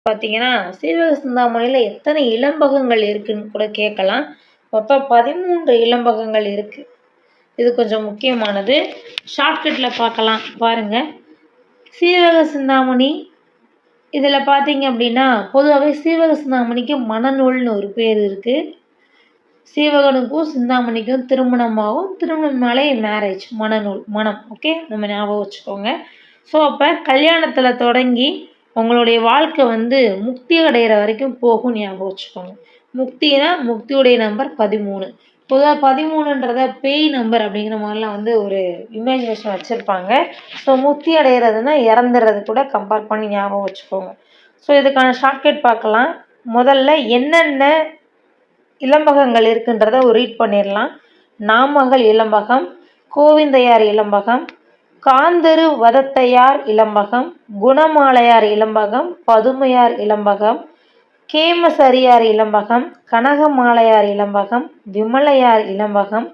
பார்த்தீங்கன்னா, சீவக சிந்தாமணியில எத்தனை இலம்பகங்கள் இருக்குன்னு கூட கேட்கலாம். மொத்தம் 13 இலம்பகங்கள் இருக்கு. இது கொஞ்சம் முக்கியமானது. ஷார்ட்கட்ல பார்க்கலாம் பாருங்க. சீவக சிந்தாமணி இதில பார்த்தீங்க அப்படின்னா, பொதுவாவே சீவக சிந்தாமணிக்கு மணநூல்னு ஒரு பேர் இருக்கு. சீவகனுக்கும் சிந்தாமணிக்கும் திருமணமாகும். திருமணம்னாலே மேரேஜ், மணநூல், மணம். ஓகே, நம்ம ஞாபகம் வச்சுக்கோங்க. ஸோ அப்போ கல்யாணத்தில் தொடங்கி உங்களுடைய வாழ்க்கை வந்து முக்தி அடைகிற வரைக்கும் போகும், ஞாபகம் வச்சுக்கோங்க. முக்தினா முக்தியுடைய நம்பர் 13. பொதுவாக 13ன்றத பேய் நம்பர் அப்படிங்கிற மாதிரிலாம் வந்து ஒரு இமேஜினேஷன் வச்சுருப்பாங்க. ஸோ முக்தி அடைகிறதுனா இறந்துறது கூட கம்பேர் பண்ணி ஞாபகம் வச்சுக்கோங்க. ஸோ இதுக்கான ஷார்ட்கட் பார்க்கலாம். முதல்ல என்னென்ன இலம்பகங்கள் இருக்குன்றத ஒரு ரீட் பண்ணிடலாம். நாமகள் இலம்பகம், கோவிந்தையார் இலம்பகம், காந்தரு வதத்தையார் இலம்பகம், குணமாலையார் இலம்பகம், பதுமையார் இலம்பகம், கேமசரியார் இலம்பகம், கனகமாலையார் இலம்பகம், விமலையார் இலம்பகம்,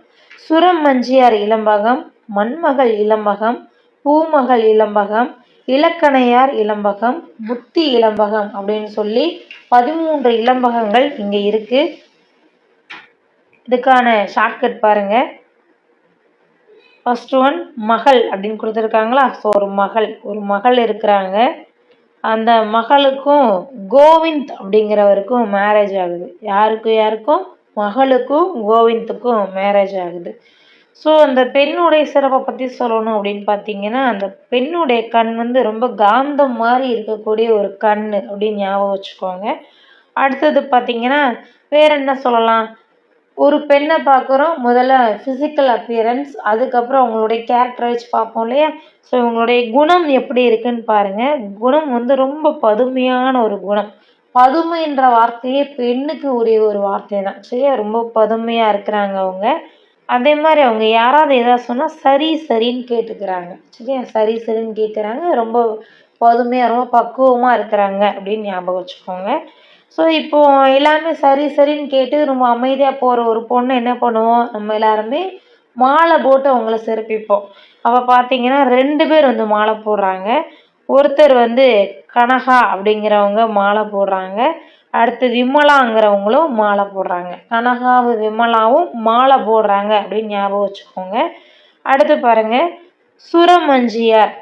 சுரமஞ்சியார் இலம்பகம், மண்மகள் இலம்பகம், பூமகள் இலம்பகம், இலக்கணையார் இலம்பகம், முத்தி இலம்பகம் அப்படின்னு சொல்லி 13 இலம்பகங்கள் இங்கே இருக்கு. இதுக்கான ஷார்ட்கட் பாருங்க. ஃபர்ஸ்ட் ஒன் மகள் அப்படின்னு கொடுத்துருக்காங்களா. ஸோ ஒரு மகள் இருக்கிறாங்க. அந்த மகளுக்கும் கோவிந்த் அப்படிங்கிறவருக்கும் மேரேஜ் ஆகுது. யாருக்கும் மகளுக்கும் கோவிந்துக்கும் மேரேஜ் ஆகுது. ஸோ அந்த பெண்ணுடைய சிறப்பை பற்றி சொல்லணும் அப்படின்னு பார்த்தீங்கன்னா, அந்த பெண்ணுடைய கண் வந்து ரொம்ப காந்தம் மாதிரி இருக்கக்கூடிய ஒரு கண் அப்படின்னு ஞாபகம் வச்சுக்கோங்க. அடுத்தது பார்த்தீங்கன்னா வேற என்ன சொல்லலாம். ஒரு பெண்ணை பார்க்குறோம், முதல்ல ஃபிசிக்கல் அப்பியரன்ஸ், அதுக்கப்புறம் அவங்களுடைய கேரக்டரை வச்சு பார்ப்போம் இல்லையா. ஸோ இவங்களுடைய குணம் எப்படி இருக்குன்னு பாருங்கள். குணம் வந்து ரொம்ப பதுமையான ஒரு குணம். பதுமைன்ற வார்த்தையே பெண்ணுக்கு உரிய ஒரு வார்த்தை தான் சரியா. ரொம்ப பதுமையாக இருக்கிறாங்க அவங்க. அதே மாதிரி அவங்க யாராவது எதாவது சொன்னால் சரி சரின்னு கேட்டுக்கிறாங்க சரியா. சரி சரின்னு கேட்குறாங்க. ரொம்ப பதுமையாக ரொம்ப பக்குவமாக இருக்கிறாங்க அப்படின்னு ஞாபகம் வச்சுக்கோங்க. ஸோ இப்போது எல்லாருமே சரி சரின்னு கேட்டு ரொம்ப அமைதியாக போகிற ஒரு பொண்ணை என்ன பண்ணுவோம், நம்ம எல்லாருமே மாலை போட்டு அவங்கள சிறப்பிப்போம். அப்போ பார்த்தீங்கன்னா 2 பேர் வந்து மாலை போடுறாங்க. ஒருத்தர் வந்து கனகா அப்படிங்கிறவங்க மாலை போடுறாங்க. அடுத்து விமலாங்கிறவங்களும் மாலை போடுறாங்க. கனகாவும் விமலாவும் மாலை போடுறாங்க அப்படின்னு ஞாபகம் வச்சுக்கோங்க. அடுத்து பாருங்கள் சுரமஞ்சியார்.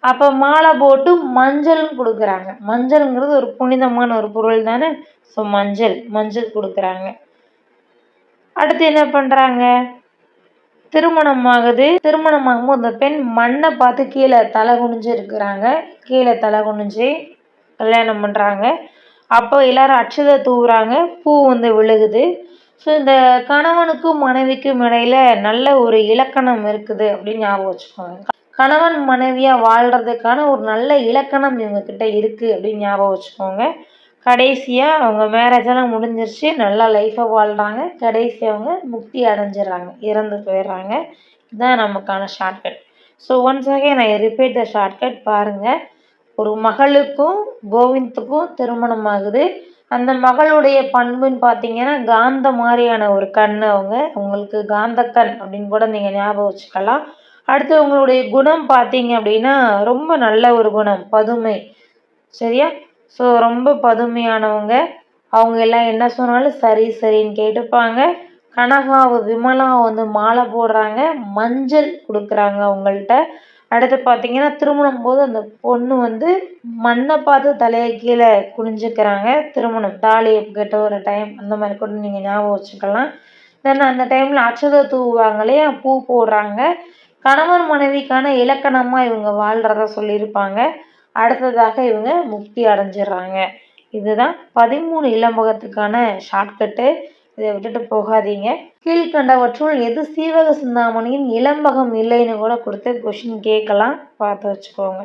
அப்போ மாலை போட்டு மஞ்சள்னு கொடுக்குறாங்க. மஞ்சள்ங்கிறது ஒரு புனிதமான ஒரு பொருள் தானே. ஸோ மஞ்சள் கொடுக்குறாங்க. அடுத்து என்ன பண்ணுறாங்க, திருமணமாகும்போது அந்த பெண் மண்ணை பார்த்து கீழே தலை குனிஞ்சு இருக்கிறாங்க. கீழே தலை குனிஞ்சு கல்யாணம் பண்ணுறாங்க. அப்போ எல்லாரும் அட்சதை தூவுறாங்க. பூ வந்து விழுகுது. ஸோ இந்த கணவனுக்கும் மனைவிக்கும் இடையில நல்ல ஒரு இலக்கணம் இருக்குது அப்படின்னு ஞாபகம் வச்சுக்கோங்க. கணவன் மனைவியாக வாழ்கிறதுக்கான ஒரு நல்ல இலக்கணம் இவங்கக்கிட்ட இருக்குது அப்படின்னு ஞாபகம் வச்சுக்கோங்க. கடைசியாக அவங்க மேரேஜெல்லாம் முடிஞ்சிருச்சு, நல்லா லைஃப்பை வாழ்கிறாங்க. கடைசி அவங்க முக்தி அடைஞ்சிடறாங்க, இறந்து போயிடுறாங்க. இதுதான் நமக்கான shortcut. So once again I repeat the shortcut பாருங்கள். ஒரு மகளுக்கும் கோவிந்துக்கும் திருமணம் ஆகுது. அந்த மகளுடைய பண்புன்னு பார்த்தீங்கன்னா காந்த மாதிரியான ஒரு கண். அவங்களுக்கு காந்த கண் அப்படின்னு கூட நீங்கள் ஞாபகம் வச்சுக்கலாம். அடுத்து உங்களுடைய குணம் பார்த்தீங்க அப்படின்னா ரொம்ப நல்ல ஒரு குணம், பதுமை சரியா. ஸோ ரொம்ப பதுமையானவங்க. அவங்க எல்லாம் என்ன சொன்னாலும் சரி சரின்னு கேட்டுப்பாங்க. கனகாவும் விமலாவும் வந்து மாலை போடுறாங்க, மஞ்சள் கொடுக்குறாங்க அவங்கள்ட்ட. அடுத்து பார்த்தீங்கன்னா திருமணம் போது அந்த பொண்ணு வந்து மண்ணை பார்த்து தலையை கீழே குனிஞ்சுக்கிறாங்க. திருமணம் தாலியை கட்ட ஒரு டைம் அந்த மாதிரி கூட நீங்கள் ஞாபகம் வச்சுக்கலாம். தென் அந்த டைமில் அட்சதை தூவுவாங்க இல்லையா, பூ போடுறாங்க. கணவன் மனைவிக்கான இலக்கணமாக இவங்க வாழ்கிறத சொல்லியிருப்பாங்க. அடுத்ததாக இவங்க முக்தி அடைஞ்சிடுறாங்க. இதுதான் 13 இலம்பகத்துக்கான ஷார்ட்கட்டு. இதை விட்டுட்டு போகாதீங்க. கீழ்கண்டவற்றுள் எது சீவக சிந்தாமணியின் இலம்பகம் இல்லைன்னு கூட கொடுத்து கொஷின் கேட்கலாம், பார்த்து வச்சுக்கோங்க.